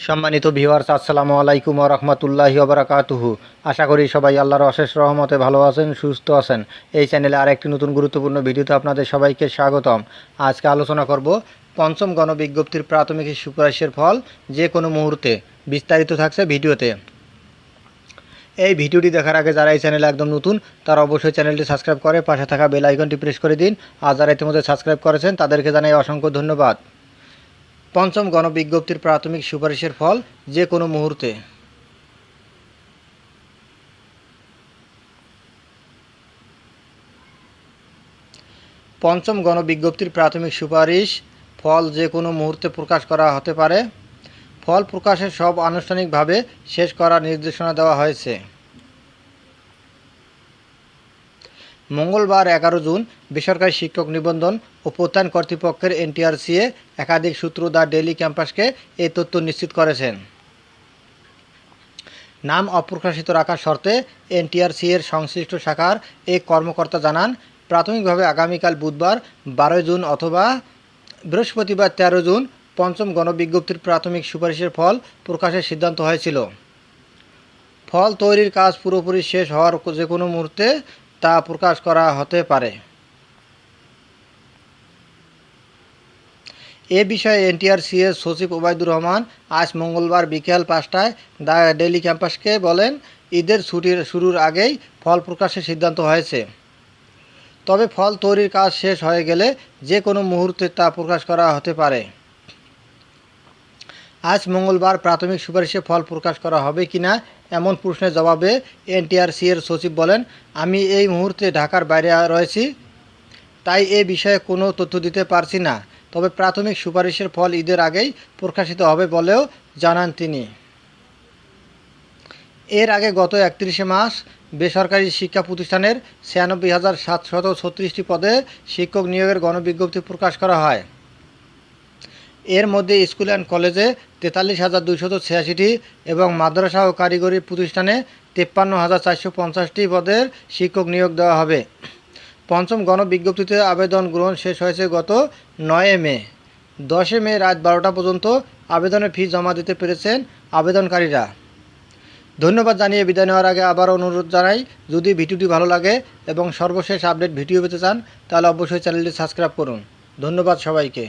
সম্মানিত ভিউয়ার্স, আসসালামু আলাইকুম ওয়া রাহমাতুল্লাহি ওয়া বারাকাতুহু। আশা করি সবাই আল্লাহর অশেষ রহমতে ভালো আছেন, সুস্থ আছেন। এই চ্যানেলে আরেকটি নতুন গুরুত্বপূর্ণ ভিডিওতে আপনাদের সবাইকে স্বাগতম। আজকে আলোচনা করব পঞ্চম গণবিজ্ঞপ্তির প্রাথমিক সুপারিশের ফল যে কোনো মুহূর্তে। বিস্তারিত থাকছে ভিডিওতে। এই ভিডিওটি দেখার আগে যারা এই চ্যানেলে একদম নতুন তারা অবশ্যই চ্যানেলটি সাবস্ক্রাইব করে পাশে থাকা বেল আইকনটি প্রেস করে দিন। আর যারা ইতিমধ্যে সাবস্ক্রাইব করেছেন তাদেরকে জানাই অসংখ্য ধন্যবাদ। পঞ্চম গণবিজ্ঞপ্তির প্রাথমিক সুপারিশের ফল যে কোনো মুহূর্তে। পঞ্চম গণবিজ্ঞপ্তির প্রাথমিক সুপারিশ ফল যে কোনো মুহূর্তে প্রকাশ করা হতে পারে। ফল প্রকাশের সব আনুষ্ঠানিকভাবে শেষ করার নির্দেশনা দেওয়া হয়েছে। মঙ্গলবার 11 জুন বেসরকারি শিক্ষক নিবন্ধন ও প্রত্যয়ন কর্তৃপক্ষের এনটিআরসিএ একাধিক সূত্র দ্য ডেইলি ক্যাম্পাসকে এই তথ্য নিশ্চিত করেছেন। নাম অপ্রকাশিত রাখার শর্তে এনটিআরসিএর সংশ্লিষ্ট শাখার এক কর্মকর্তা জানান, প্রাথমিকভাবে আগামীকাল বুধবার 12 জুন অথবা বৃহস্পতিবার 13 জুন পঞ্চম গণবিজ্ঞপ্তির প্রাথমিক সুপারিশের ফল প্রকাশের সিদ্ধান্ত হয়েছিল। ফল তৈরির কাজ পুরোপুরি শেষ হওয়ার যে কোনো মুহূর্তে তা প্রকাশ করা হতে পারে। এ বিষয়ে এনটিআরসিএর সচিব ওবায়দুর রহমান আজ মঙ্গলবার বিকেল 5টায় দ্য ডেইলি ক্যাম্পাসকে বলেন, ঈদের ছুটির শুরুর আগেই ফল প্রকাশের সিদ্ধান্ত হয়েছে। তবে ফল তৈরির কাজ শেষ হয়ে গেলে যে কোনো মুহূর্তে তা প্রকাশ করা হতে পারে। আজ মঙ্গলবার প্রাথমিক সুপারিশে ফল প্রকাশ করা হবে কিনা এমন প্রশ্নের জবাবে এনটিআরসিএর সচিব বলেন, আমি এই মুহূর্তে ঢাকার বাইরে রয়েছি, তাই এ বিষয়ে কোনো তথ্য দিতে পারছি না। তবে প্রাথমিক সুপারিশের ফল ঈদের আগেই প্রকাশিত হবে বলেও জানান তিনি। এর আগে গত 31 মার্চ বেসরকারি শিক্ষা প্রতিষ্ঠানের 96,736টি পদে শিক্ষক নিয়োগের গণবিজ্ঞপ্তি প্রকাশ করা হয়। এর মধ্যে স্কুল অ্যান্ড কলেজে 43,286টি এবং মাদ্রাসা ও কারিগরি প্রতিষ্ঠানে 53,450টি পদের শিক্ষক নিয়োগ দেওয়া হবে। পঞ্চম গণবিজ্ঞপ্তিতে আবেদন গ্রহণ শেষ হয়েছে গত 9 মে। 10 মে রাত 12টা পর্যন্ত আবেদনের ফি জমা দিতে পেরেছেন আবেদনকারীরা। ধন্যবাদ জানিয়ে বিদায় নেওয়ার আগে আবার অনুরোধ জানাই, যদি ভিডিওটি ভালো লাগে এবং সর্বশেষ আপডেট ভিডিও পেতে চান তাহলে অবশ্যই চ্যানেলটি সাবস্ক্রাইব করুন। ধন্যবাদ সবাইকে।